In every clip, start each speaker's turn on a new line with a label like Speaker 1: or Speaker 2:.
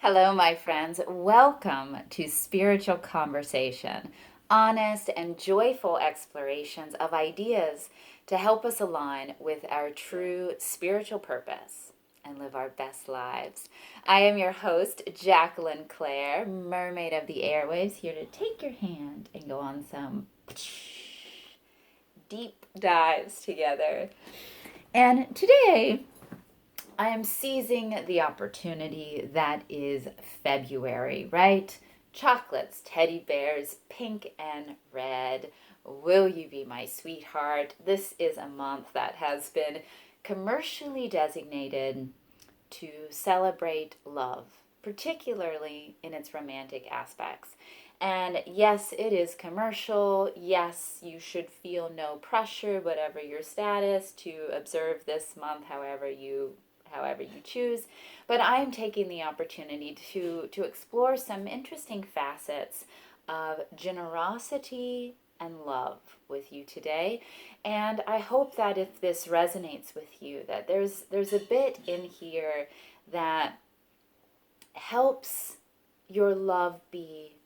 Speaker 1: Hello, my friends. Welcome to Spiritual Conversation, honest and joyful explorations of ideas to help us align with our true spiritual purpose and live our best lives. I am your host, Jacqueline Claire, mermaid of the airwaves, here to take your hand and go on some deep dives together. And today, I am seizing the opportunity that is February, right? Chocolates, teddy bears, pink and red. Will you be my sweetheart? This is a month that has been commercially designated to celebrate love, particularly in its romantic aspects. And yes, it is commercial. Yes, you should feel no pressure, whatever your status, to observe this month however you choose. But I'm taking the opportunity to explore some interesting facets of generosity and love with you today. And I hope that if this resonates with you, that there's a bit in here that helps your love be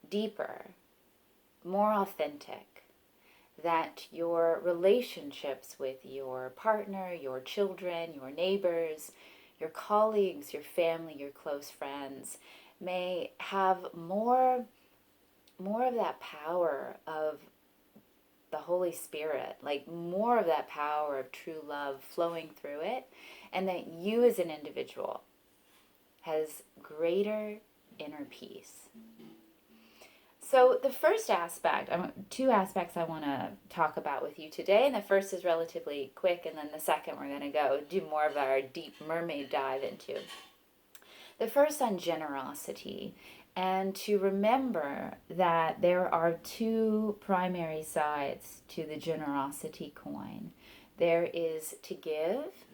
Speaker 1: deeper, more authentic, that your relationships with your partner, your children, your neighbors, your colleagues, your family, your close friends may have more of that power of the Holy Spirit, like more of that power of true love flowing through it, and that you as an individual has greater inner peace. So the first aspect, two aspects I want to talk about with you today, and the first is relatively quick, and then the second we're going to go do more of our deep mermaid dive into. The first on generosity, and to remember that there are two primary sides to the generosity coin. There is to give,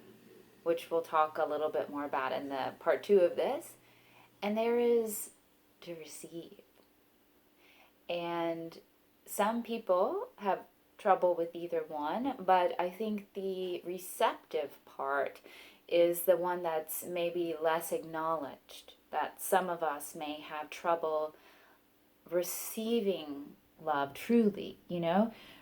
Speaker 1: which we'll talk a little bit more about in the part two of this, and there is to receive. And some people have trouble with either one, but I think the receptive part is the one that's maybe less acknowledged, that some of us may have trouble receiving love truly,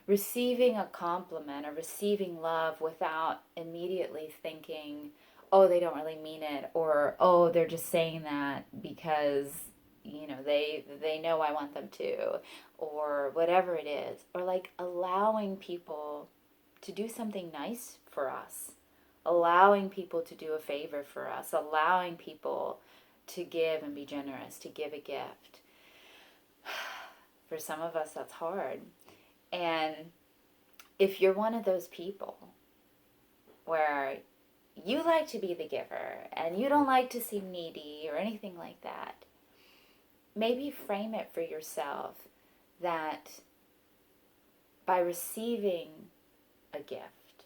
Speaker 1: receiving a compliment or receiving love without immediately thinking, oh, they don't really mean it, or oh, they're just saying that because they know I want them to, or whatever it is, or like allowing people to do something nice for us, allowing people to do a favor for us, allowing people to give and be generous, to give a gift. For some of us, that's hard. And if you're one of those people where you like to be the giver and you don't like to seem needy or anything like that, maybe frame it for yourself that by receiving a gift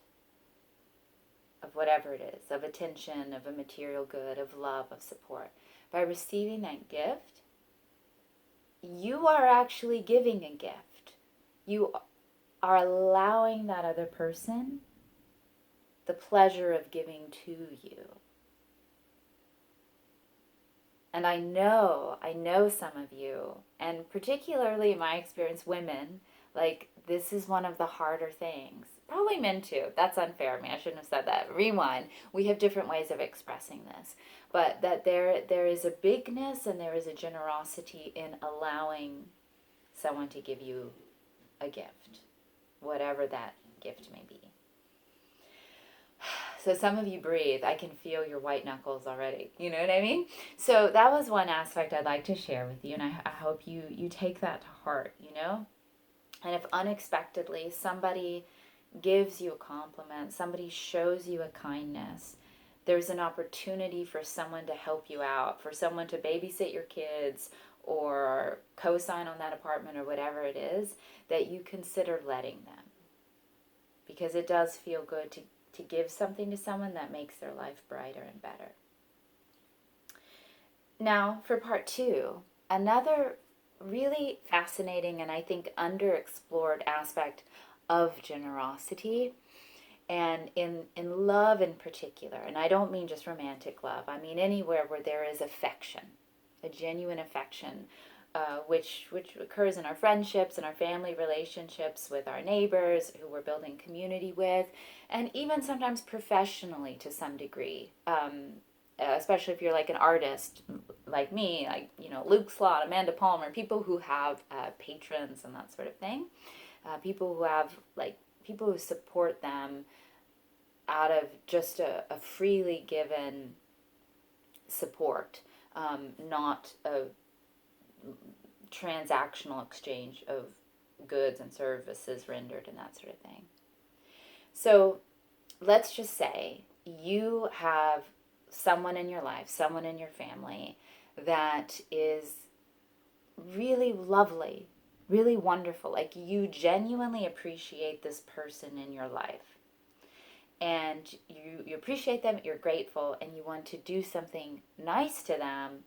Speaker 1: of whatever it is, of attention, of a material good, of love, of support, by receiving that gift, you are actually giving a gift. You are allowing that other person the pleasure of giving to you. And I know some of you, and particularly in my experience, women, like this is one of the harder things. Probably men too. That's unfair of me. I shouldn't have said that. Rewind. We have different ways of expressing this. But that there is a bigness and there is a generosity in allowing someone to give you a gift, whatever that gift may be. So some of you breathe. I can feel your white knuckles already. You know what I mean? So that was one aspect I'd like to share with you, and I hope you take that to heart, And if unexpectedly somebody gives you a compliment, somebody shows you a kindness, there's an opportunity for someone to help you out, for someone to babysit your kids or co-sign on that apartment or whatever it is, that you consider letting them. Because it does feel good to give something to someone that makes their life brighter and better. Now, for part two, another really fascinating and I think underexplored aspect of generosity And in love in particular, and I don't mean just romantic love, I mean anywhere where there is affection, a genuine affection, which occurs in our friendships and our family relationships with our neighbors who we're building community with, and even sometimes professionally to some degree. Especially if you're like an artist like me, like, Luke Slott, Amanda Palmer, people who have patrons and that sort of thing, people who have people who support them out of just a freely given support, not a transactional exchange of goods and services rendered and that sort of thing. So let's just say you have someone in your life, someone in your family that is really lovely, really wonderful. Like, you genuinely appreciate this person in your life. And you appreciate them, you're grateful, and you want to do something nice to them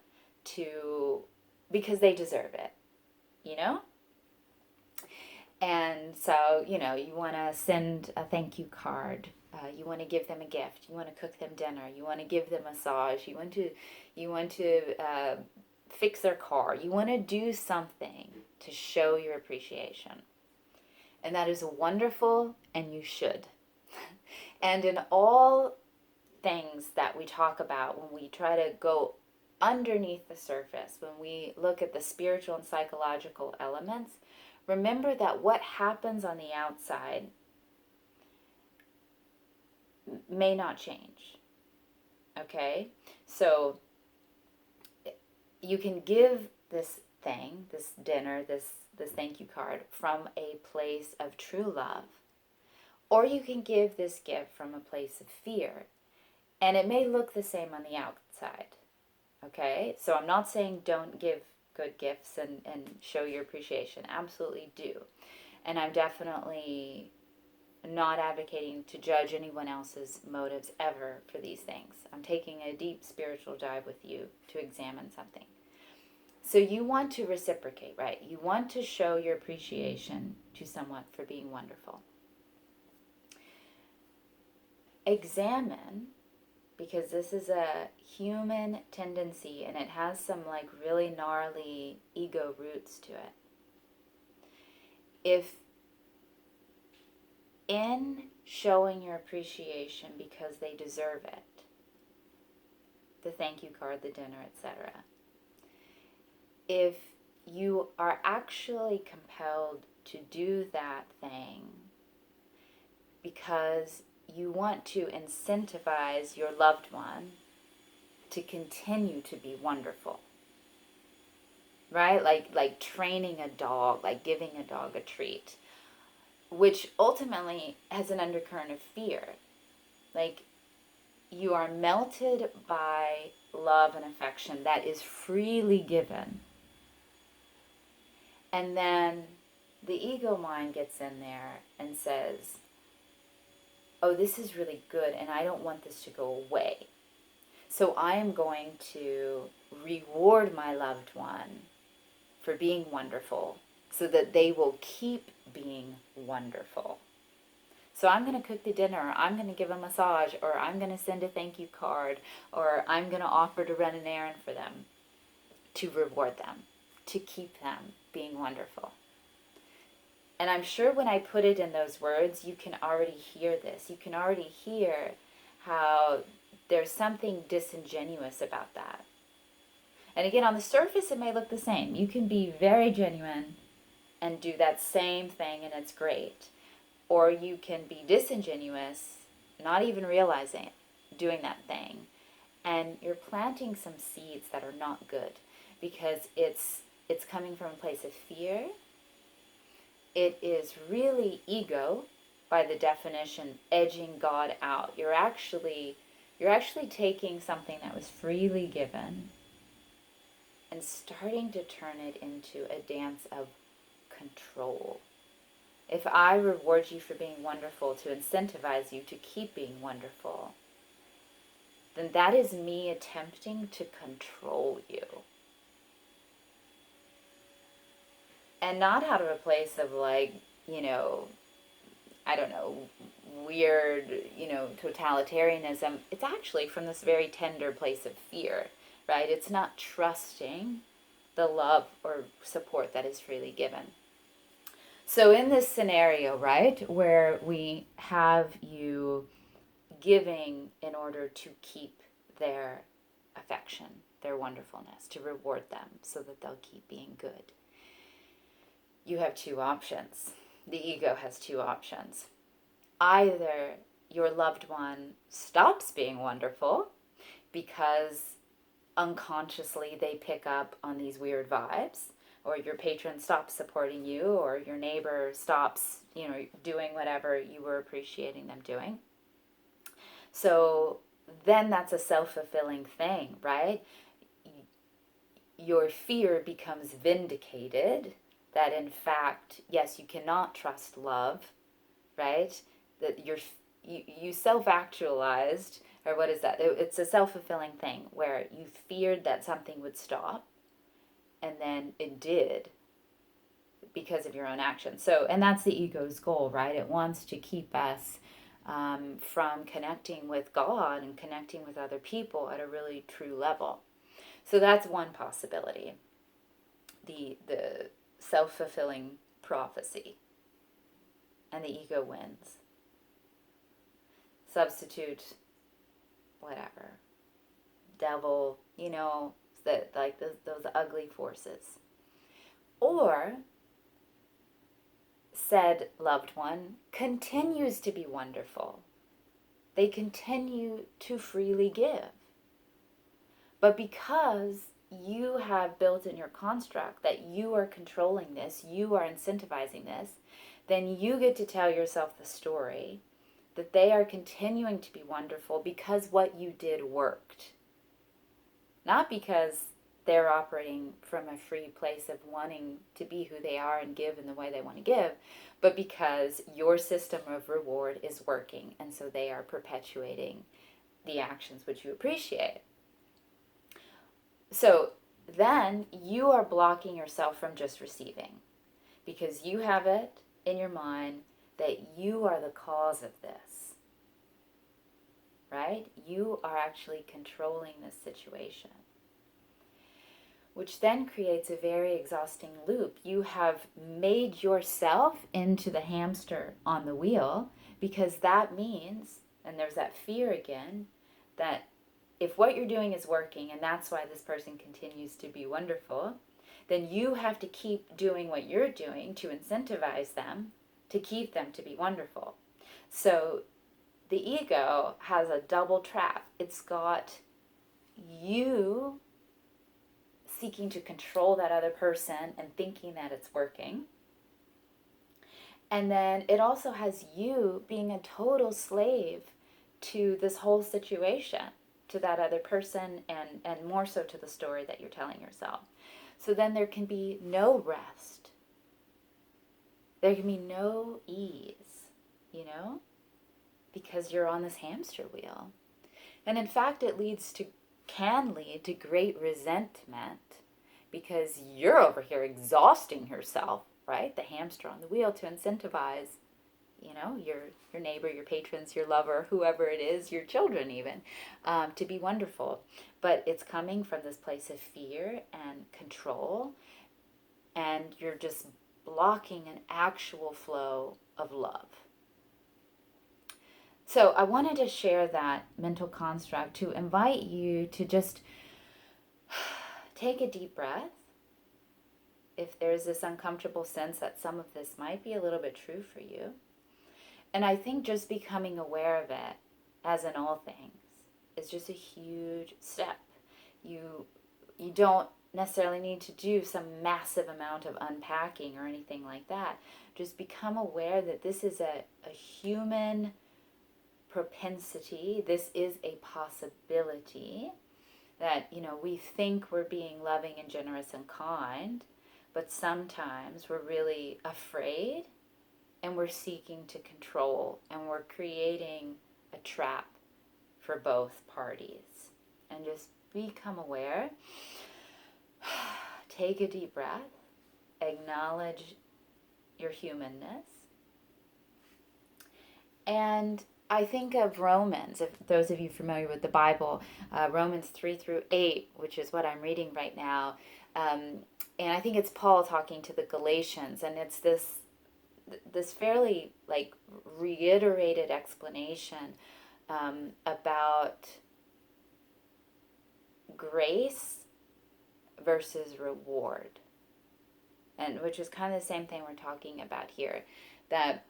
Speaker 1: because they deserve it, you know? And so, you want to send a thank you card. You want to give them a gift. You want to cook them dinner. You want to give them a massage. You want to fix their car. You want to do something to show your appreciation. And that is wonderful, and you should. And in all things that we talk about, when we try to go underneath the surface, when we look at the spiritual and psychological elements, remember that what happens on the outside may not change. Okay? So you can give this thing, this dinner, this thank you card from a place of true love. Or you can give this gift from a place of fear. And it may look the same on the outside. Okay? So I'm not saying don't give good gifts and show your appreciation. Absolutely do. And I'm definitely not advocating to judge anyone else's motives ever for these things. I'm taking a deep spiritual dive with you to examine something. So you want to reciprocate, right? You want to show your appreciation to someone for being wonderful. Examine, because this is a human tendency and it has some really gnarly ego roots to it. If in showing your appreciation because they deserve it, the thank you card, the dinner, etc., if you are actually compelled to do that thing because you want to incentivize your loved one to continue to be wonderful, right? Like training a dog, like giving a dog a treat, which ultimately has an undercurrent of fear. Like, you are melted by love and affection that is freely given. And then the ego mind gets in there and says, oh, this is really good and I don't want this to go away. So I am going to reward my loved one for being wonderful so that they will keep being wonderful. So I'm going to cook the dinner, or I'm going to give a massage, or I'm going to send a thank you card, or I'm going to offer to run an errand for them to reward them, to keep them being wonderful. And I'm sure when I put it in those words, you can already hear this. You can already hear how there's something disingenuous about that. And again, on the surface, it may look the same. You can be very genuine and do that same thing, and it's great. Or you can be disingenuous, not even realizing it, doing that thing. And you're planting some seeds that are not good because it's coming from a place of fear. It is really ego, by the definition, edging God out. You're actually taking something that was freely given and starting to turn it into a dance of control. If I reward you for being wonderful to incentivize you to keep being wonderful, then that is me attempting to control you. And not out of a place of I don't know, weird, totalitarianism, it's actually from this very tender place of fear, right? It's not trusting the love or support that is freely given. So in this scenario, right, where we have you giving in order to keep their affection, their wonderfulness, to reward them so that they'll keep being good, you have two options. The ego has two options. Either your loved one stops being wonderful because unconsciously they pick up on these weird vibes, or your patron stops supporting you, or your neighbor stops, doing whatever you were appreciating them doing. So then that's a self-fulfilling thing, right? Your fear becomes vindicated that in fact, yes, you cannot trust love, right? That you self-actualized, or what is that? It's a self-fulfilling thing where you feared that something would stop, and then it did because of your own actions. So, and that's the ego's goal, right? It wants to keep us from connecting with God and connecting with other people at a really true level. So that's one possibility. The self-fulfilling prophecy, and the ego wins. Substitute whatever, devil, that like those ugly forces. Or said loved one continues to be wonderful. They continue to freely give. But because you have built in your construct that you are controlling this, you are incentivizing this, then you get to tell yourself the story that they are continuing to be wonderful because what you did worked. Not because they're operating from a free place of wanting to be who they are and give in the way they want to give, but because your system of reward is working, and so they are perpetuating the actions which you appreciate. So then you are blocking yourself from just receiving, because you have it in your mind that you are the cause of this, right? You are actually controlling this situation, which then creates a very exhausting loop. You have made yourself into the hamster on the wheel, because that means, and there's that fear again, that if what you're doing is working, and that's why this person continues to be wonderful, then you have to keep doing what you're doing to incentivize them, to keep them to be wonderful. So the ego has a double trap. It's got you seeking to control that other person and thinking that it's working. And then it also has you being a total slave to this whole situation, to that other person, and more so to the story that you're telling yourself. So then there can be no rest. There can be no ease, because you're on this hamster wheel. And in fact, it can lead to great resentment, because you're over here exhausting yourself, right? The hamster on the wheel, to incentivize, your neighbor, your patrons, your lover, whoever it is, your children even, to be wonderful. But it's coming from this place of fear and control, and you're just blocking an actual flow of love. So I wanted to share that mental construct to invite you to just take a deep breath. If there's this uncomfortable sense that some of this might be a little bit true for you. And I think just becoming aware of it, as in all things, is just a huge step. You don't necessarily need to do some massive amount of unpacking or anything like that. Just become aware that this is a human propensity. This is a possibility that, we think we're being loving and generous and kind, but sometimes we're really afraid, and we're seeking to control, and we're creating a trap for both parties. And just become aware. Take a deep breath. Acknowledge your humanness. And I think of Romans, if those of you familiar with the Bible, Romans 3 through 8, which is what I'm reading right now. And I think it's Paul talking to the Galatians, and it's this fairly like reiterated explanation about grace versus reward, and which is kind of the same thing we're talking about here, that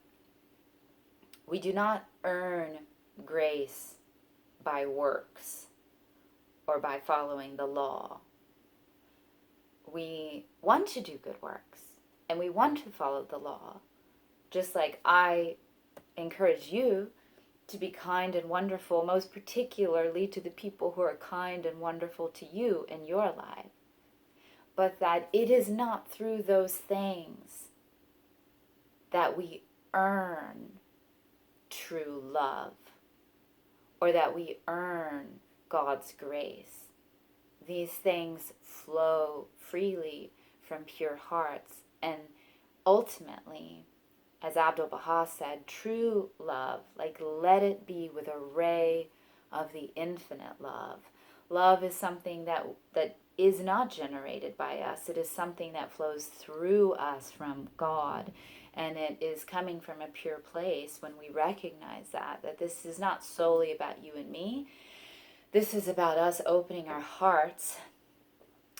Speaker 1: we do not earn grace by works or by following the law. We want to do good works and we want to follow the law, just like I encourage you to be kind and wonderful, most particularly to the people who are kind and wonderful to you in your life. But that it is not through those things that we earn true love or that we earn God's grace. These things flow freely from pure hearts, and ultimately, as Abdul Baha said, true love, like let it be with a ray of the infinite love. Love is something that is not generated by us. It is something that flows through us from God. And it is coming from a pure place when we recognize that this is not solely about you and me. This is about us opening our hearts,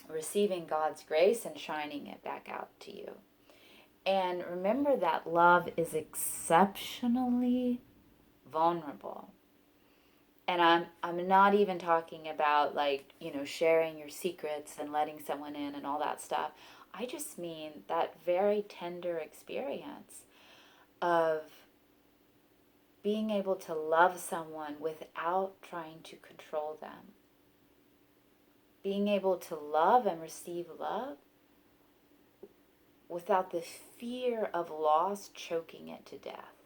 Speaker 1: receiving God's grace, and shining it back out to you. And remember that love is exceptionally vulnerable. And I'm not even talking about sharing your secrets and letting someone in and all that stuff. I just mean that very tender experience of being able to love someone without trying to control them. Being able to love and receive love without the fear of loss choking it to death.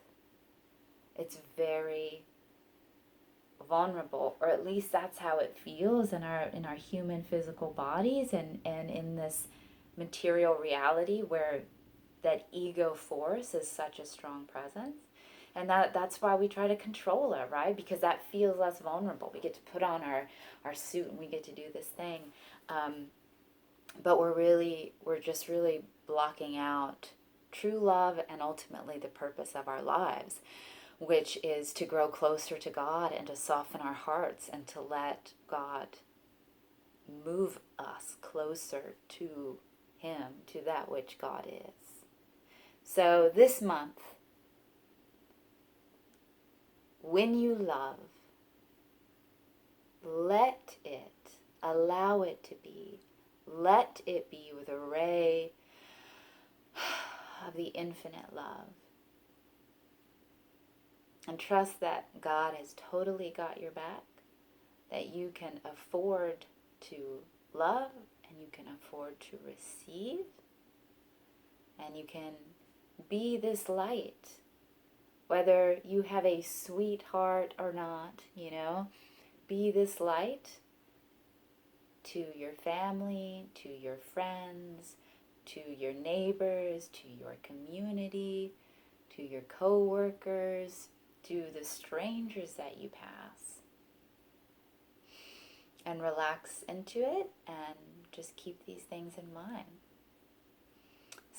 Speaker 1: It's very vulnerable, or at least that's how it feels in our human physical bodies, and in this material reality where that ego force is such a strong presence. And that's why we try to control it, right? Because that feels less vulnerable. We get to put on our suit and we get to do this thing. But we're just really blocking out true love and ultimately the purpose of our lives, which is to grow closer to God and to soften our hearts and to let God move us closer to Him, to that which God is. So this month, when you love, allow it to be. Let it be with a ray of the infinite love. And trust that God has totally got your back, that you can afford to love and you can afford to receive, and you can be this light. Whether you have a sweet heart or not, be this light to your family, to your friends, to your neighbors, to your community, to your co-workers, to the strangers that you pass. And relax into it and just keep these things in mind.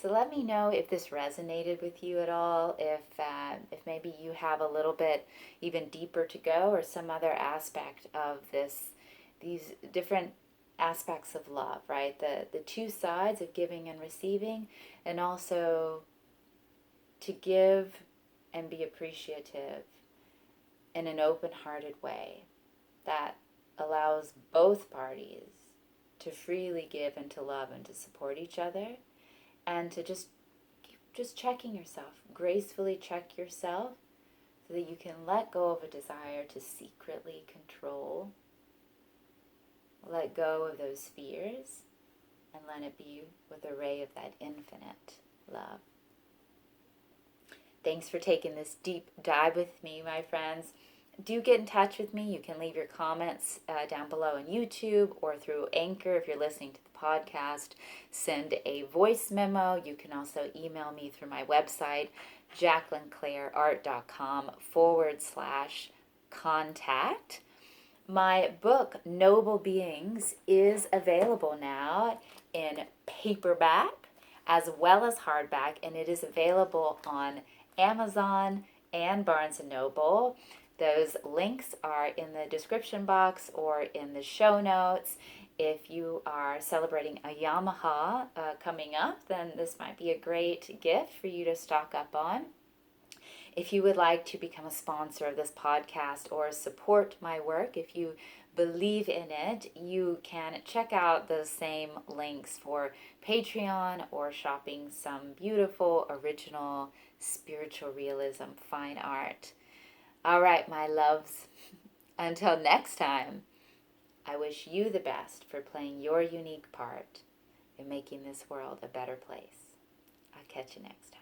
Speaker 1: So let me know if this resonated with you at all, if maybe you have a little bit even deeper to go, or some other aspect of these different aspects of love, right? The two sides of giving and receiving, and also to give and be appreciative in an open-hearted way that allows both parties to freely give and to love and to support each other. And to just checking yourself, gracefully check yourself so that you can let go of a desire to secretly control, let go of those fears, and let it be with a ray of that infinite love. Thanks for taking this deep dive with me, my friends. do get in touch with me. You can leave your comments down below on YouTube or through Anchor if you're listening to the podcast. Send a voice memo. You can also email me through my website, JacquelineClaireArt.com/contact. My book, Noble Beings, is available now in paperback as well as hardback, and it is available on Amazon and Barnes & Noble. Those links are in the description box or in the show notes. If you are celebrating a Yamaha coming up, then this might be a great gift for you to stock up on. If you would like to become a sponsor of this podcast or support my work, if you believe in it, you can check out those same links for Patreon or shopping some beautiful, original, spiritual realism, fine art. All right, my loves, until next time, I wish you the best for playing your unique part in making this world a better place. I'll catch you next time.